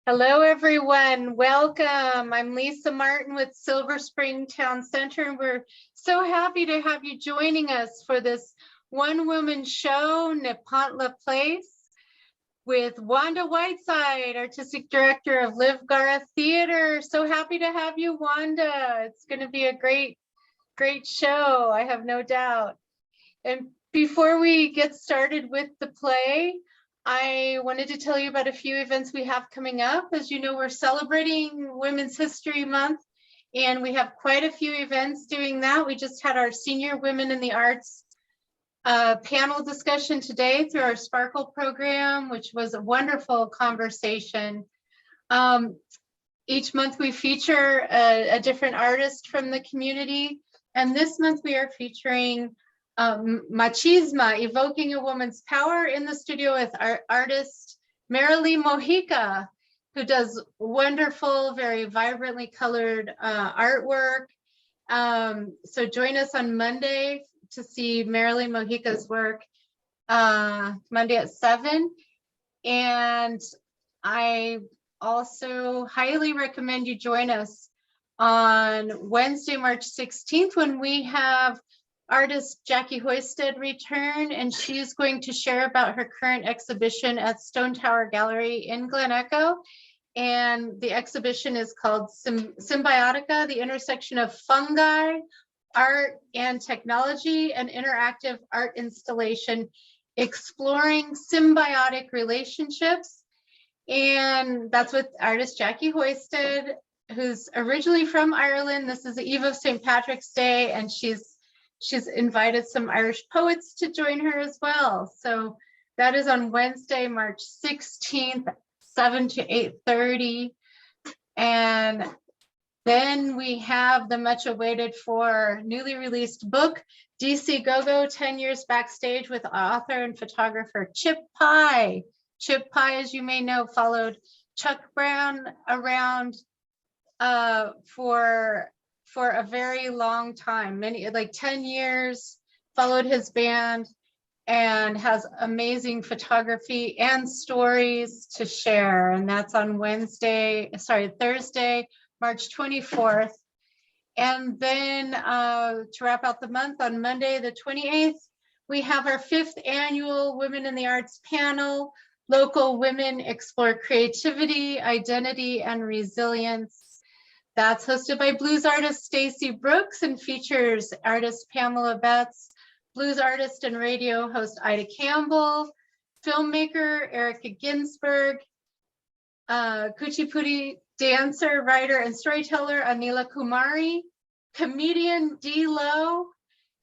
Hello, everyone. Welcome. I'm Lisa Martin with Silver Spring Town Center, and we're so happy to have you joining us for this one-woman show, Nepantla Place, with Wanda Whiteside, Artistic Director of Garra Theatre. So happy to have you, Wanda. It's going to be a great show, I have no doubt. And before we get started with the play, I wanted to tell you about a few events we have coming up. As you know, we're celebrating Women's History Month, and we have quite a few events doing that. We just had our Senior Women in the Arts panel discussion today through our Sparkle program, which was a wonderful conversation. Each month we feature a different artist from the community, and this month we are featuring Machisma, Evoking a Woman's Power, in the studio with our artist Marilee Mojica, who does wonderful, very vibrantly colored artwork. So join us on Monday to see Marilee Mojica's work, Monday at 7. And I also highly recommend you join us on Wednesday, March 16th, when we have artist Jackie Hoisted return, and she's going to share about her current exhibition at Stone Tower Gallery in Glen Echo. And the exhibition is called Symbiotica, the intersection of fungi, art, and technology, an interactive art installation exploring symbiotic relationships. And that's with artist Jackie Hoisted, who's originally from Ireland. This is the eve of St. Patrick's Day, and she's invited some Irish poets to join her as well. So that is on Wednesday, March 16th, 7 to 8:30. And then we have the much awaited for newly released book, DC Go-Go, 10 Years Backstage, with author and photographer Chip Pye. Chip Pye, as you may know, followed Chuck Brown around for a very long time, like 10 years, followed his band, and has amazing photography and stories to share. And that's on Thursday, March 24th. And then to wrap out the month, on Monday, the 28th, we have our 5th annual Women in the Arts panel, Local Women Explore Creativity, Identity, and Resilience. That's hosted by blues artist Stacey Brooks and features artist Pamela Betts, blues artist and radio host Ida Campbell, filmmaker Erica Ginsberg, Kuchipudi dancer, writer, and storyteller Anila Kumari, comedian Dee Lowe,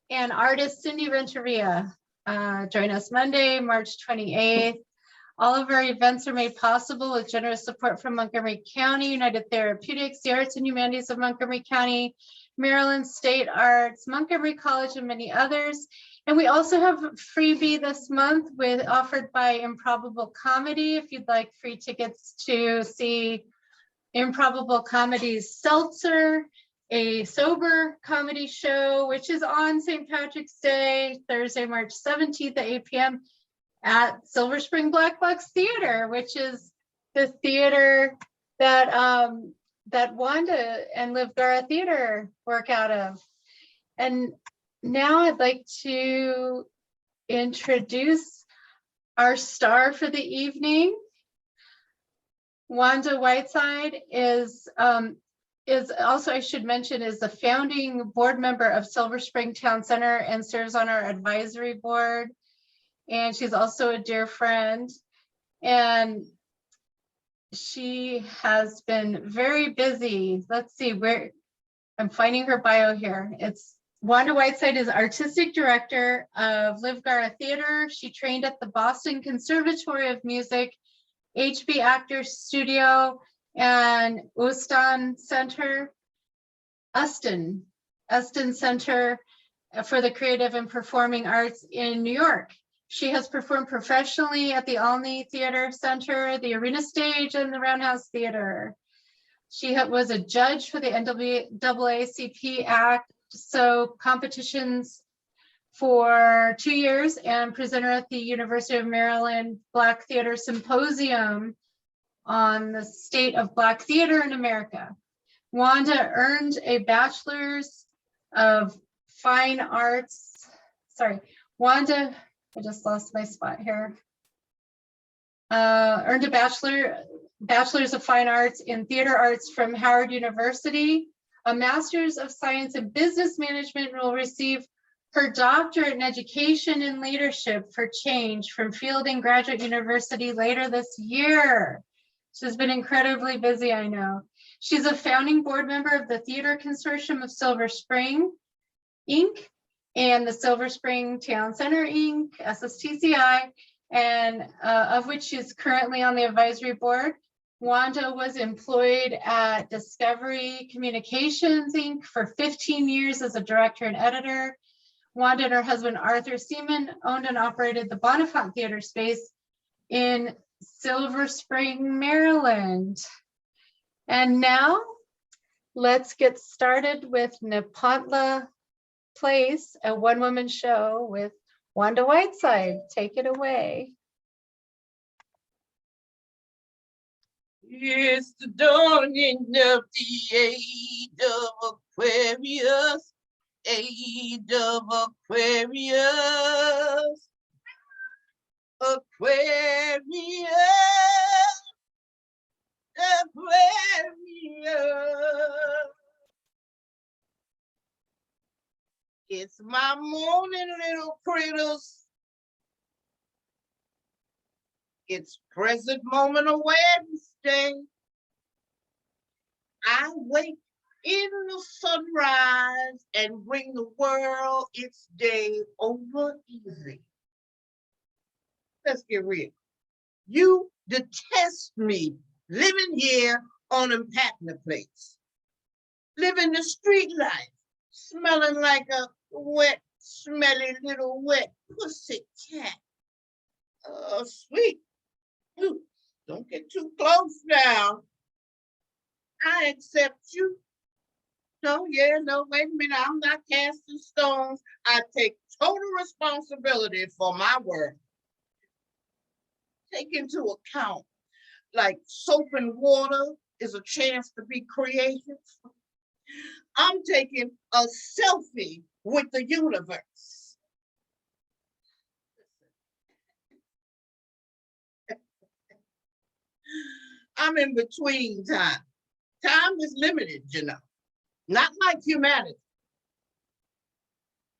and artist Cindy Renteria. Join us Monday, March 28th. All of our events are made possible with generous support from Montgomery County, United Therapeutics, the Arts and Humanities of Montgomery County, Maryland State Arts, Montgomery College, and many others. And we also have a freebie this month offered by Improbable Comedy. If you'd like free tickets to see Improbable Comedy's Seltzer, a sober comedy show, which is on St. Patrick's Day, Thursday, March 17th at 8 p.m. at Silver Spring Black Box Theater, which is the theater that that Wanda and Garra Theatre work out of. And now I'd like to introduce our star for the evening. Wanda Whiteside is also, I should mention, is the founding board member of Silver Spring Town Center and serves on our advisory board. And she's also a dear friend, and she has been very busy. Let's see where I'm finding her bio here. It's Wanda Whiteside is artistic director of Garra Theatre. She trained at the Boston Conservatory of Music, HB Actors Studio, and Uston Center for the Creative and Performing Arts in New York. She has performed professionally at the Olney Theater Center, the Arena Stage, and the Roundhouse Theater. She was a judge for the NAACP Act, so competitions for 2 years, and presenter at the University of Maryland Black Theater Symposium on the state of Black theater in America. Wanda earned a bachelor's of fine arts. Wanda, I just lost my spot here. Earned a bachelor's of fine arts in theater arts from Howard University, a master's of science in business management, and will receive her doctorate in education and leadership for change from Fielding Graduate University later this year. She's been incredibly busy, I know. She's a founding board member of the Theater Consortium of Silver Spring, Inc., and the Silver Spring Town Center, Inc., SSTCI, and of which she's currently on the advisory board. Wanda was employed at Discovery Communications, Inc. for 15 years as a director and editor. Wanda and her husband, Arthur Seaman, owned and operated the Bonifant Theater space in Silver Spring, Maryland. And now let's get started with Nepantla Place, a one-woman show with Wanda Whiteside. Take it away. It's the dawning of the age of Aquarius, age of Aquarius, Aquarius, Aquarius. It's my morning, little critters. It's present moment awareness day. I wake in the sunrise and bring the world its day over easy. Let's get real. You detest me living here on Nepantla Place, living the street life, smelling like a wet, smelly little wet pussy cat. Oh, sweet. Ooh, don't get too close now. I accept you. No, wait a minute. I'm not casting stones. I take total responsibility for my work. Take into account, like soap and water is a chance to be creative. I'm taking a selfie with the universe. I'm in between time. Time is limited, you know, not like humanity.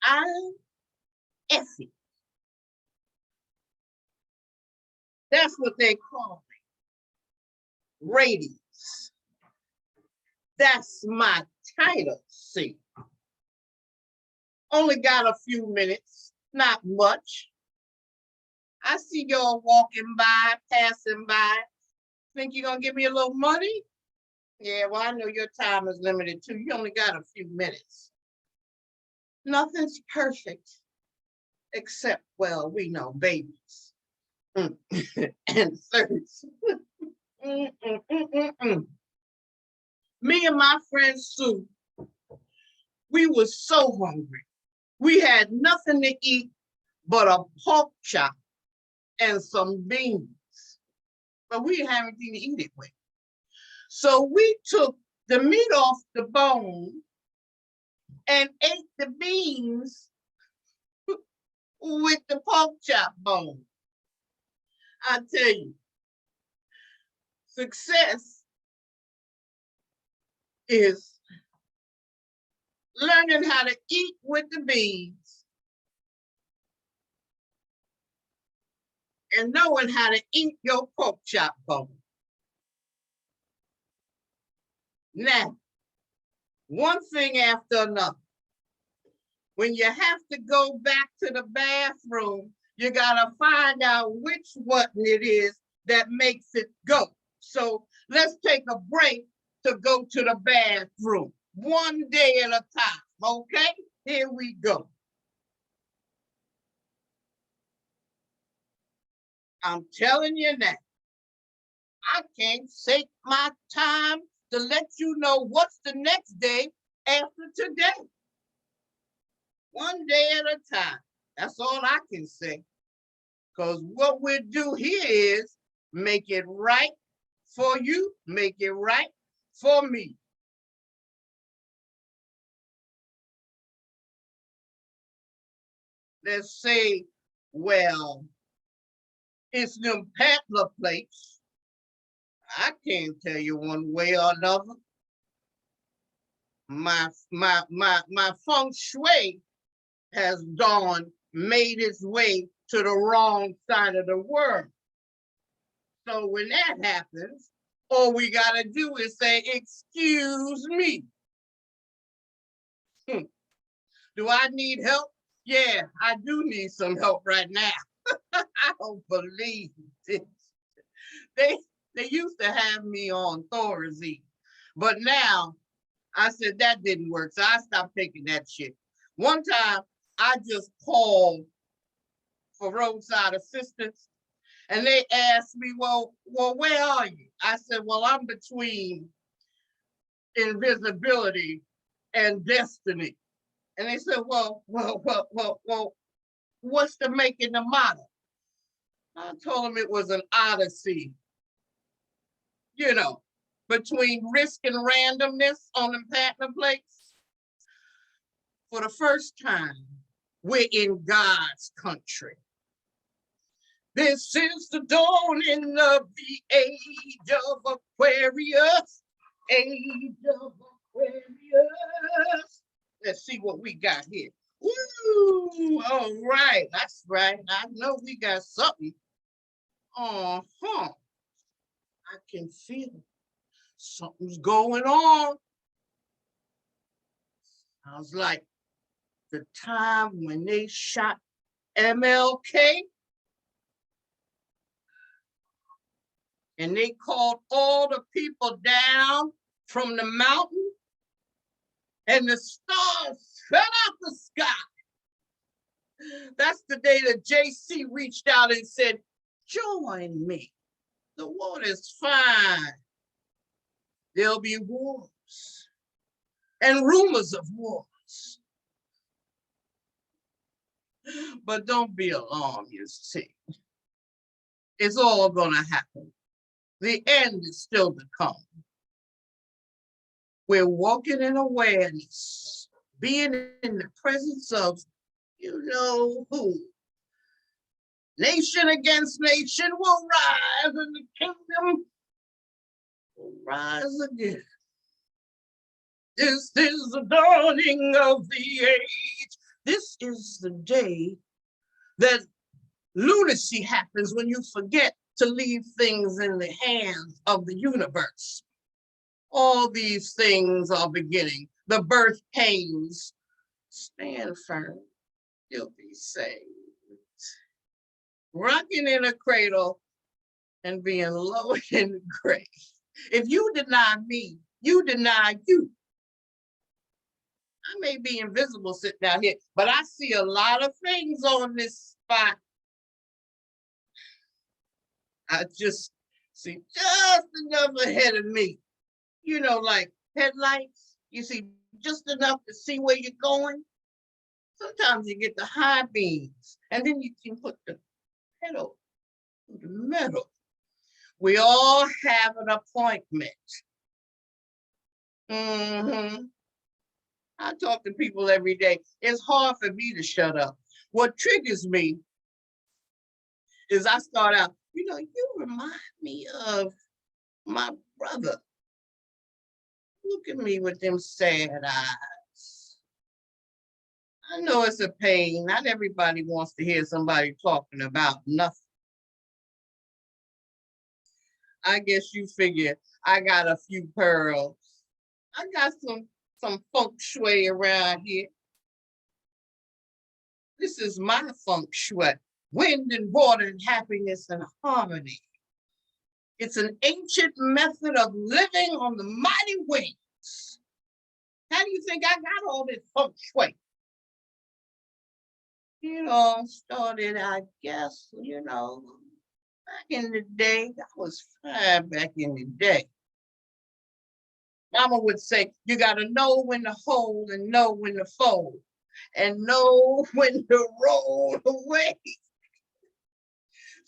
I'm Effie. That's what they call me. Radiance. That's my title, see. Only got a few minutes, not much. I see y'all walking by, passing by. Think you're gonna give me a little money? Yeah, well, I know your time is limited too. You only got a few minutes. Nothing's perfect, except, well, we know babies and thirst. Me and my friend Sue, we were so hungry. We had nothing to eat but a pork chop and some beans. But we didn't have anything to eat it with. So we took the meat off the bone and ate the beans with the pork chop bone. I tell you, success is learning how to eat with the beans and knowing how to eat your pork chop bone. Now, one thing after another. When you have to go back to the bathroom, you gotta find out which button it is that makes it go. So let's take a break to go to the bathroom, one day at a time, okay? Here we go. I'm telling you now, I can't take my time to let you know what's the next day after today. One day at a time. That's all I can say. Because what we do here is make it right, for you, make it right for me. Let's say, well, it's Nepantla Place. I can't tell you one way or another. My feng shui has made its way to the wrong side of the world. So when that happens, all we gotta do is say, excuse me. Do I need help? Yeah, I do need some help right now. I don't believe this. They used to have me on Thorazine, but now I said that didn't work, so I stopped taking that shit. One time, I just called for roadside assistance, and they asked me, well, where are you? I said, well, I'm between invisibility and destiny. And they said, well, what's the make and the model? I told them it was an odyssey, you know, between risk and randomness on Nepantla Place. For the first time, we're in God's country. This is the dawning of the age of Aquarius, age of Aquarius. Let's see what we got here. Woo! All right, that's right. I know we got something. I can feel it. Something's going on. Sounds like the time when they shot MLK and they called all the people down from the mountain and the stars fell out the sky. That's the day that JC reached out and said, join me. The water's fine. There'll be wars and rumors of wars. But don't be alarmed, you see. It's all gonna happen. The end is still to come. We're walking in awareness, being in the presence of you know who. Nation against nation will rise, and the kingdom will rise again. This is the dawning of the age. This is the day that lunacy happens when you forget to leave things in the hands of the universe. All these things are beginning. The birth pains. Stand firm. You'll be saved. Rocking in a cradle and being lowered in the grave. If you deny me, you deny you. I may be invisible sitting out here, but I see a lot of things on this spot. I just see just enough ahead of me. You know, like headlights, you see just enough to see where you're going. Sometimes you get the high beams, and then you can put the pedal to the metal. We all have an appointment. I talk to people every day. It's hard for me to shut up. What triggers me is I start out, you know, you remind me of my brother. Look at me with them sad eyes. I know it's a pain. Not everybody wants to hear somebody talking about nothing. I guess you figure I got a few pearls. I got some feng shui around here. This is my feng shui. Wind and water and happiness and harmony. It's an ancient method of living on the mighty wings. How do you think I got all this feng shui? It all started, I guess, you know, back in the day. I was fine back in the day. Mama would say, you got to know when to hold and know when to fold and know when to roll away.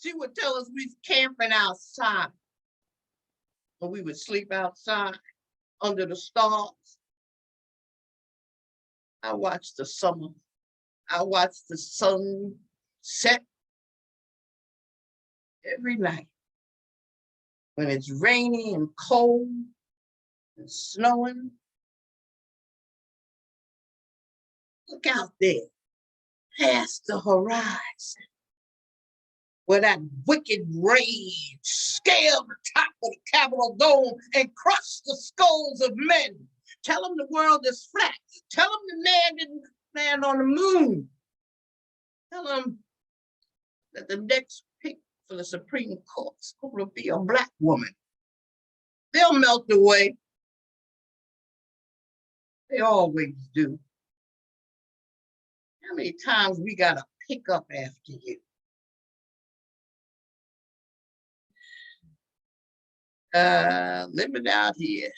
She would tell us we was camping outside. when we would sleep outside under the stars. I watched the summer. I watched the sun set every night. When it's rainy and cold and snowing, look out there, past the horizon, where that wicked rage scaled the top of the Capitol dome and crushed the skulls of men. Tell them the world is flat. Tell them the man didn't land on the moon. Tell them that the next pick for the Supreme Court is going to be a Black woman. They'll melt away. They always do. How many times we got to pick up after you? Living out here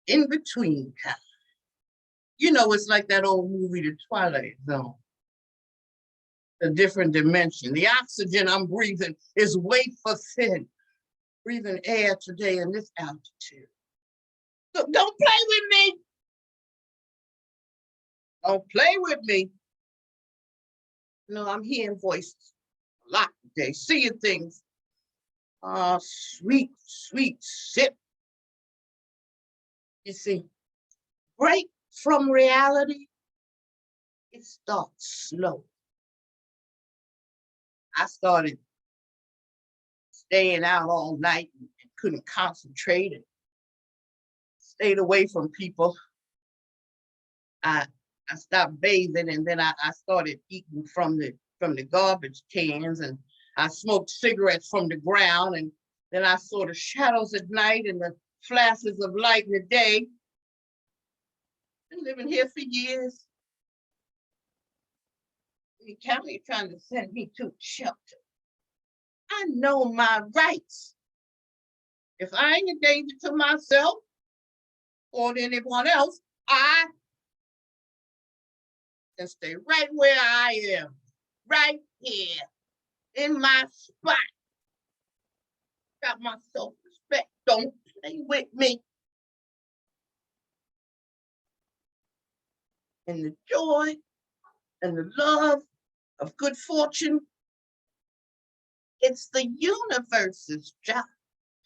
in between time. You know, it's like that old movie, The Twilight Zone. A different dimension. The oxygen I'm breathing is wafer thin. Breathing air today in this altitude. So don't play with me. Don't play with me. No, I'm hearing voices a lot today, seeing things. Sweet, sweet sip. You see, break from reality, it starts slow. I started staying out all night and couldn't concentrate and stayed away from people. I stopped bathing, and then I started eating from the garbage cans, and I smoked cigarettes from the ground, and then I saw the shadows at night and the flashes of light in the day. Been living here for years. The county trying to send me to shelter. I know my rights. If I ain't a danger to myself or to anyone else, I can stay right where I am, right here, in my spot. Got my self-respect. Don't play with me. And the joy and the love of good fortune, it's the universe's job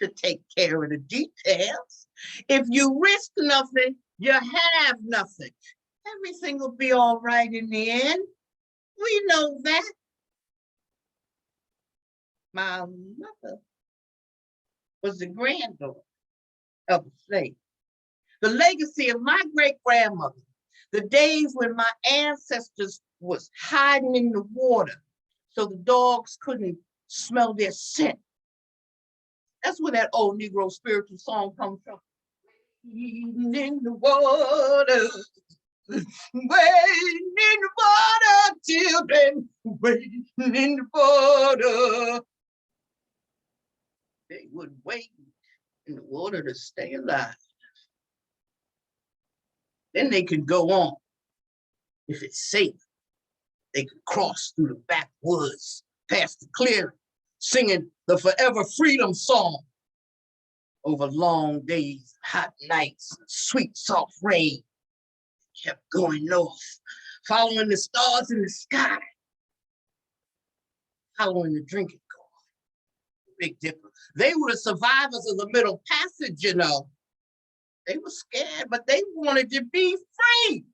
to take care of the details. If you risk nothing, you have nothing. Everything will be all right in the end. We know that. My mother was the granddaughter of a slave. The legacy of my great-grandmother, the days when my ancestors was hiding in the water so the dogs couldn't smell their scent. That's where that old Negro spiritual song comes from. Wading in the water, wading in the water, children, wading in the water. They would wade in the water to stay alive. Then they could go on. If it's safe, they could cross through the backwoods, past the clearing, singing the forever freedom song over long days, hot nights, sweet soft rain. Kept going north, following the stars in the sky, following the drinking gourd, Big Dipper. They were the survivors of the Middle Passage, you know. They were scared, but they wanted to be free.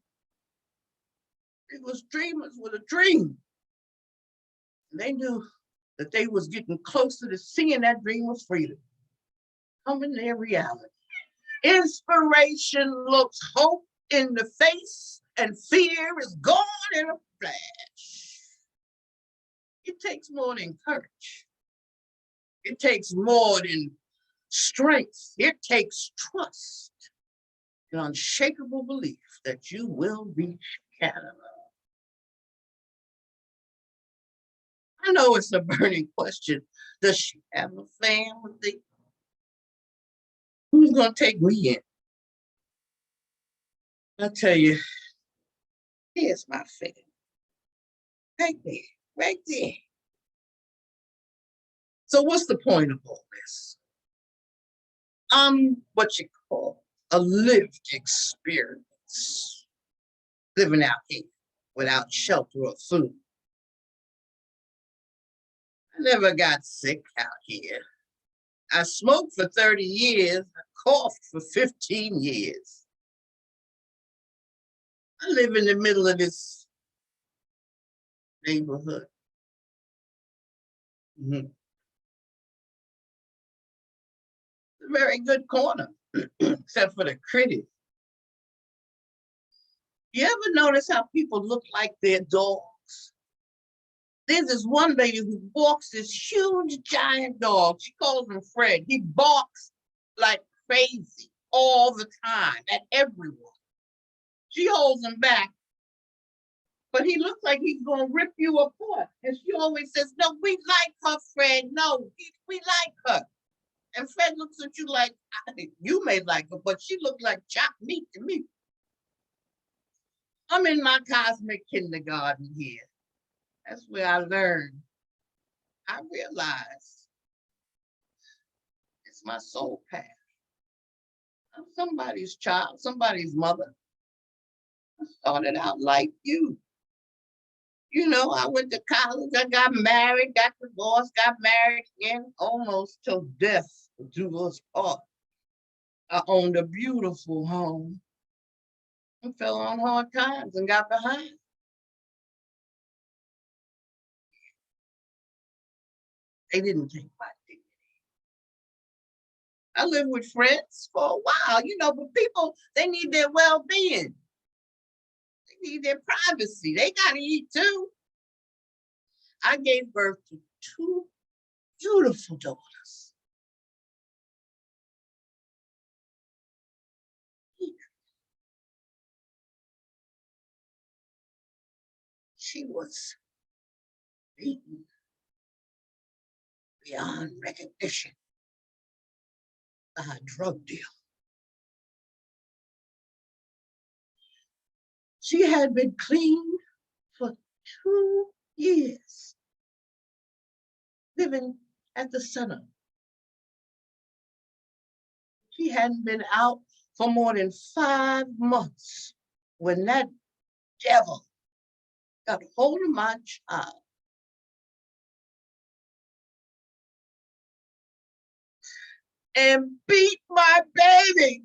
They was dreamers with a dream. And they knew that they was getting closer to seeing that dream of freedom come in their reality. Inspiration looks hope in the face, and fear is gone in a flash. It takes more than courage. It takes more than strength. It takes trust, an unshakable belief that you will reach Canada. I know it's a burning question. Does she have a family? Who's going to take me in? I'll tell you, here's my family. Right there, right there. So what's the point of all this? What you call a lived experience, living out here without shelter or food. I never got sick out here. I smoked for 30 years, I coughed for 15 years. I live in the middle of this neighborhood. A very good corner, except for the critics. You ever notice how people look like their dogs? There's this one lady who walks this huge giant dog. She calls him Fred. He barks like crazy all the time at everyone. She holds him back, but he looks like he's gonna rip you apart. And she always says, no, we like her, Fred. No, we like her. And Fred looks at you like, you may like her, but she looks like chopped meat to me. I'm in my cosmic kindergarten here. That's where I learned. I realized it's my soul path. I'm somebody's child, somebody's mother. I started out like you. You know, I went to college, I got married, got divorced, got married again, almost till death do us part. I owned a beautiful home and fell on hard times and got behind. They didn't take my dignity. I lived with friends for a while, you know, but people, they need their well-being. They need their privacy. They gotta eat too. I gave birth to 2 beautiful daughters. She was beaten beyond recognition by a drug deal. She had been clean for 2 years, living at the center. She hadn't been out for more than 5 months when that devil got hold of my child. And beat my baby.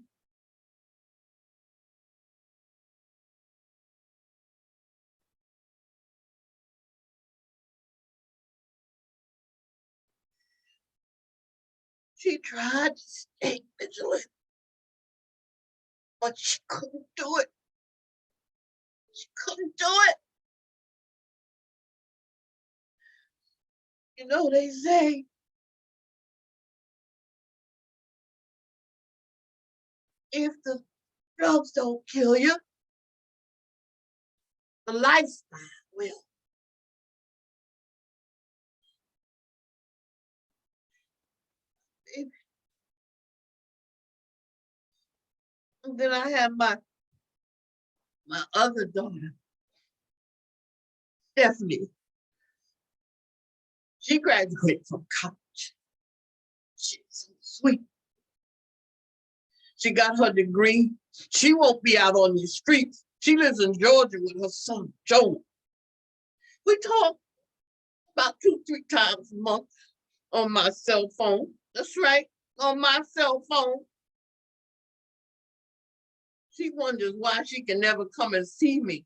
She tried to stay vigilant, but she couldn't do it. She couldn't do it. You know, they say, if the drugs don't kill you, the lifestyle will. And then I had my other daughter, Stephanie. She graduated from college. She's so sweet. She got her degree. She won't be out on the streets. She lives in Georgia with her son, Joe. We talk about 2-3 times a month on my cell phone. That's right, on my cell phone. She wonders why she can never come and see me.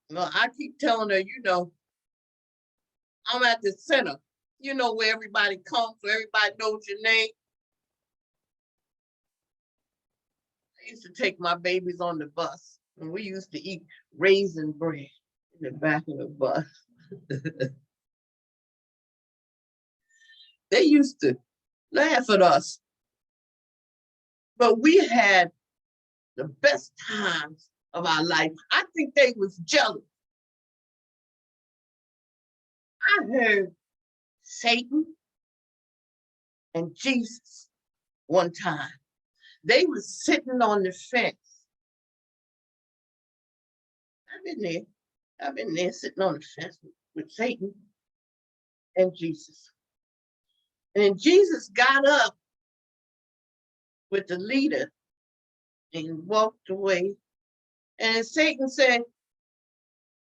Well, I keep telling her, you know, I'm at the center, you know, where everybody comes, where everybody knows your name. I used to take my babies on the bus, and we used to eat raisin bread in the back of the bus. They used to laugh at us, but we had the best times of our life. I think they was jealous. I heard Satan and Jesus one time. They was sitting on the fence. I've been there sitting on the fence with Satan and Jesus. And Jesus got up with the leader and walked away. And Satan said,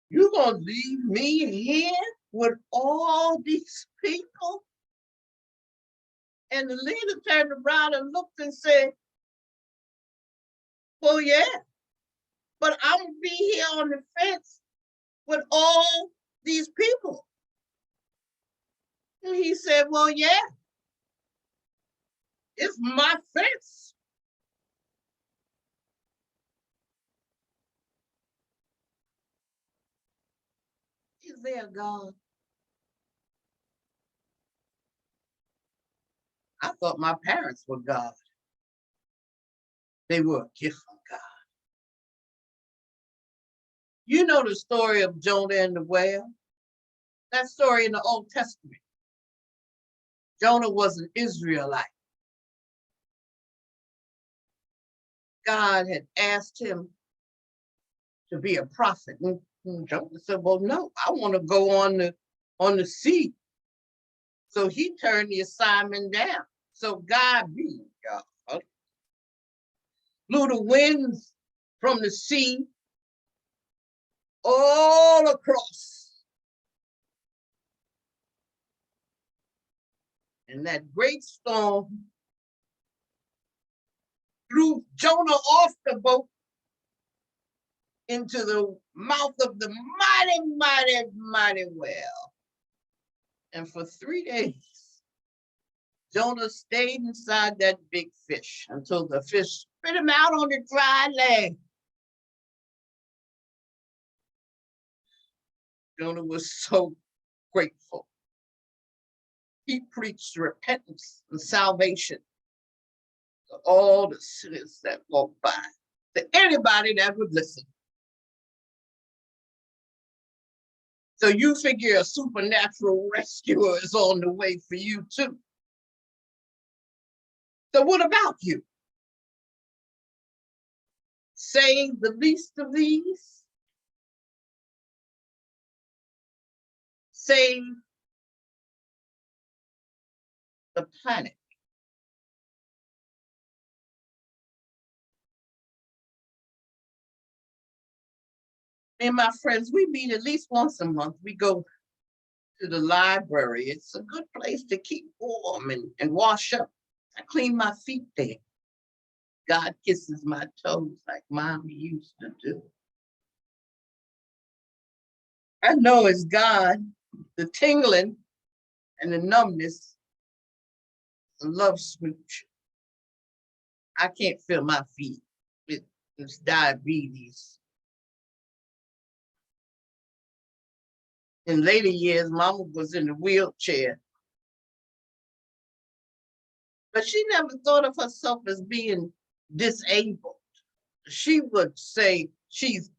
"You gonna leave me here with all these people?" And the leader turned around and looked and said, "Well, yeah, but I'm gonna be here on the fence with all these people." And he said, "Well, yeah, it's my fence." Is there a God? I thought my parents were God. They were a gift from God. You know the story of Jonah and the whale? That story in the Old Testament. Jonah was an Israelite. God had asked him to be a prophet. And Jonah said, "Well, no, I want to go on the sea." So he turned the assignment down. So God, being God, blew the winds from the sea all across. And that great storm threw Jonah off the boat into the mouth of the mighty, mighty, mighty whale. And for 3 days, Jonah stayed inside that big fish until the fish spit him out on the dry land. Jonah was so grateful. He preached repentance and salvation to all the sinners that walked by, to anybody that would listen. So you figure a supernatural rescuer is on the way for you too. So what about you? Save the least of these? Save the planet? Me and my friends, we meet at least once a month. We go to the library. It's a good place to keep warm and wash up. I clean my feet there. God kisses my toes like Mom used to do. I know it's God, the tingling and the numbness, the love smooch. I can't feel my feet. It's diabetes. In later years, Mama was in a wheelchair, but she never thought of herself as being disabled. She would say she's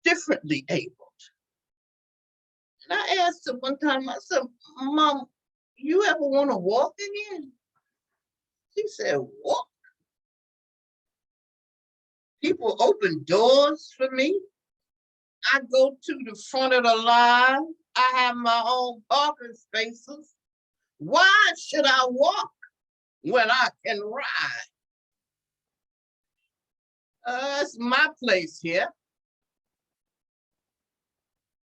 differently able. And I asked her one time, I said, "Mom, you ever want to walk again?" She said, "Walk? People open doors for me. I go to the front of the line. I have my own parking spaces. Why should I walk when I can ride?" It's my place here.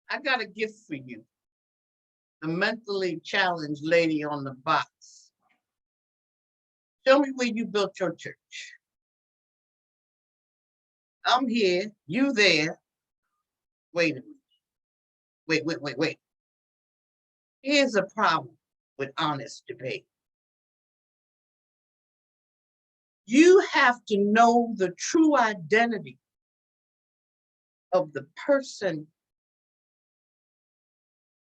I got a gift for you. The mentally challenged lady on the box. Tell me where you built your church. I'm here, you there. Wait a minute. Wait. Here's a problem with honest debate. You have to know the true identity of the person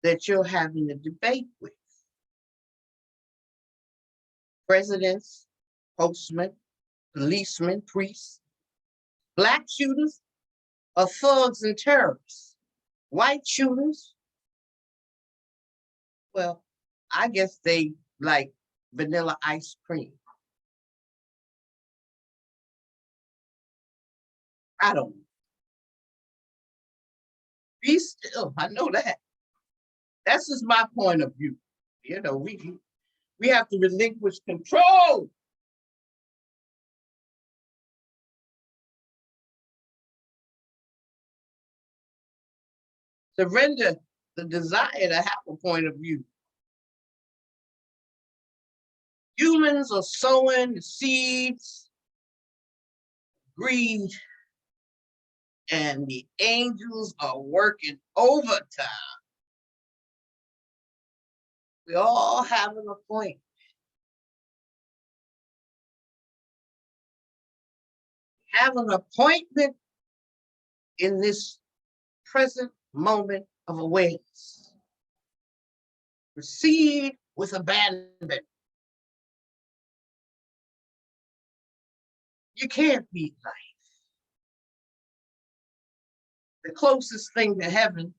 that you're having a debate with. Presidents, postmen, policemen, priests, Black shooters are thugs and terrorists. White shooters, well, I guess they like vanilla ice cream. I don't know. Be still, I know that. That's just my point of view. You know, we have to relinquish control Surrender the desire to have a point of view. Humans are sowing the seeds, greed, and the angels are working overtime. We all have an appointment. Have an appointment in this present moment of awareness. Proceed with abandon. You can't beat life. The closest thing to heaven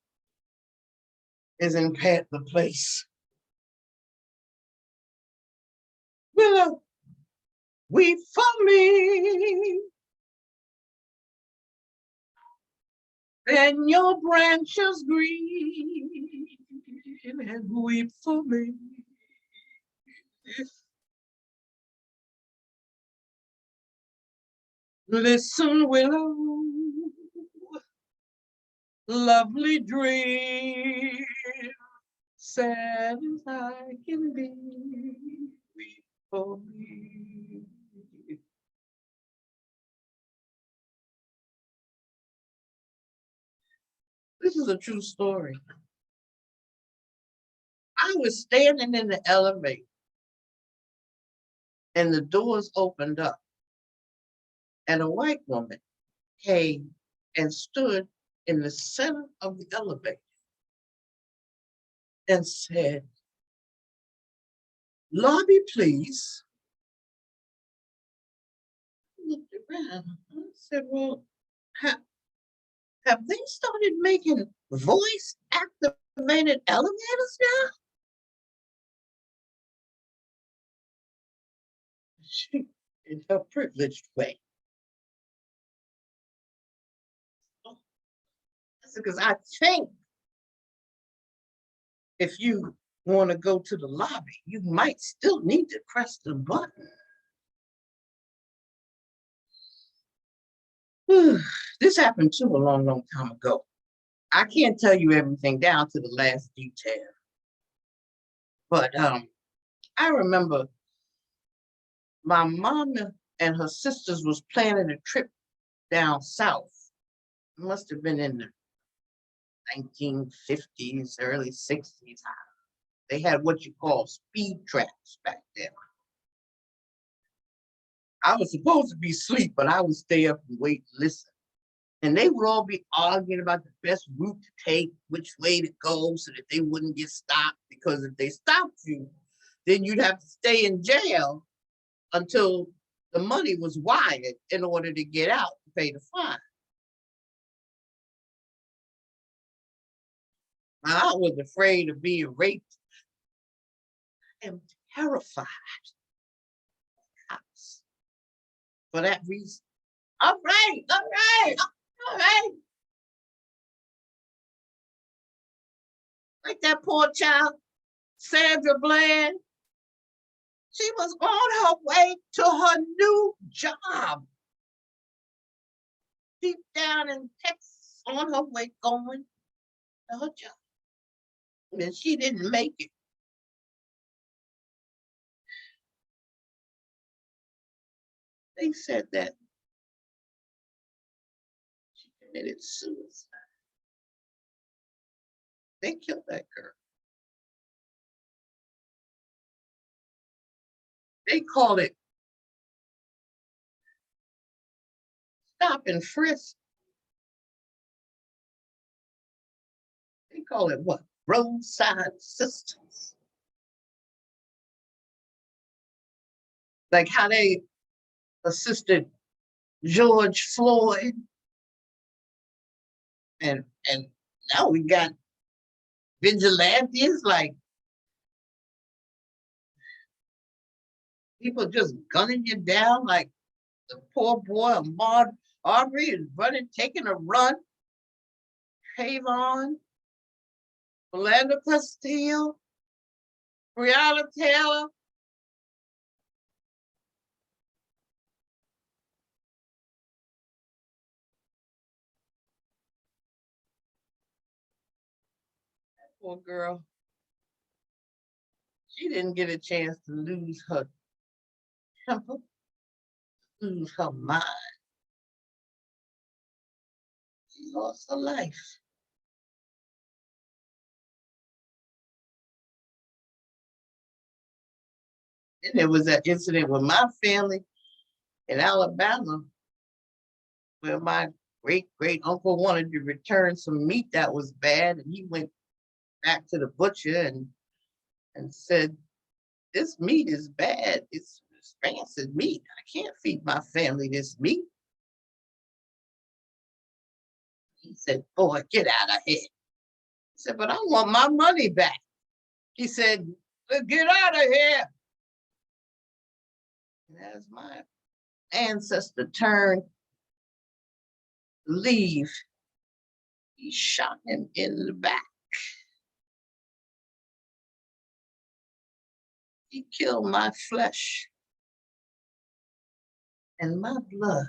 is in Nepantla Place. Willow, weep for me. And your branches green and weep for me. Listen, Willow, lovely dream, sad as I can be, weep for me. This is a true story. I was standing in the elevator and the doors opened up and a white woman came and stood in the center of the elevator and said, "Lobby, please." I looked around. I said, "Well, have they started making voice activated elevators now?" She, in her privileged way. Because I think if you want to go to the lobby, you might still need to press the button. This happened too a long, long time ago. I can't tell you everything down to the last detail. But I remember my mama and her sisters was planning a trip down south. It must have been in the 1950s, early 60s. They had what you call speed tracks back then. I was supposed to be asleep, but I would stay up and wait and listen. And they would all be arguing about the best route to take, which way to go, so that they wouldn't get stopped. Because if they stopped you, then you'd have to stay in jail until the money was wired in order to get out to pay the fine. I was afraid of being raped. I am terrified of cops for that reason. All right, all right, all right. Like that poor child, Sandra Bland. She was on her way to her new job. Deep down in Texas, on her way going to her job. And she didn't make it. They said that she committed suicide. They killed that girl. They call it stop and frisk. They call it what? Roadside assistance. Like how they assisted George Floyd. And now we got vigilantes, like people just gunning you down, like the poor boy Ahmaud Arbery is running, taking a run. Trayvon, Philando Castile, Breonna Taylor. Poor girl. She didn't get a chance to lose her temper, lose her mind. She lost her life. And there was that incident with my family in Alabama where my great uncle wanted to return some meat that was bad, and he went back to the butcher and said, "This meat is bad. It's rancid meat. I can't feed my family this meat." He said, "Boy, get out of here." He said, "But I want my money back." He said, "Get out of here." And as my ancestor turned to leave, he shot him in the back. He killed my flesh and my blood.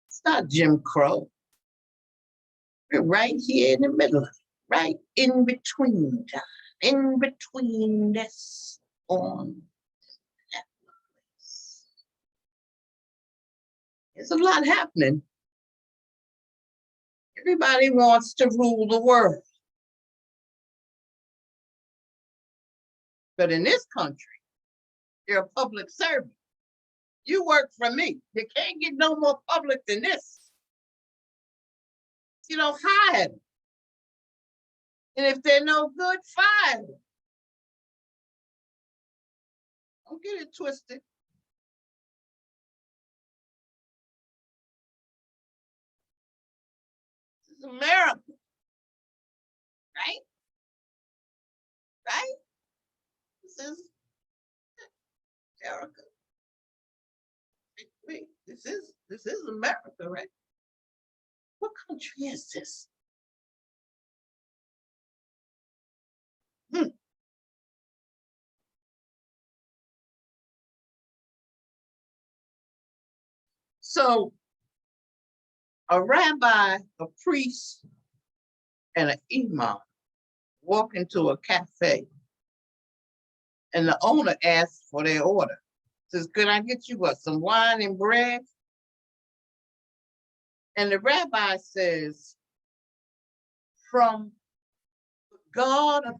It's not Jim Crow. We're right here in the middle of it, right in between time, in between-ness on Nepantla Place. There's a lot happening. Everybody wants to rule the world. But in this country, you're a public servant. You work for me. You can't get no more public than this. You don't hire them. And if they're no good, fire them. Don't get it twisted. This is America. Right? Right? This is America. Wait, this is America, right? What country is this? So a rabbi, a priest, and an imam walk into a cafe, and the owner asks for their order. Says, "Can I get you what, some wine and bread?" And the rabbi says, "From the God of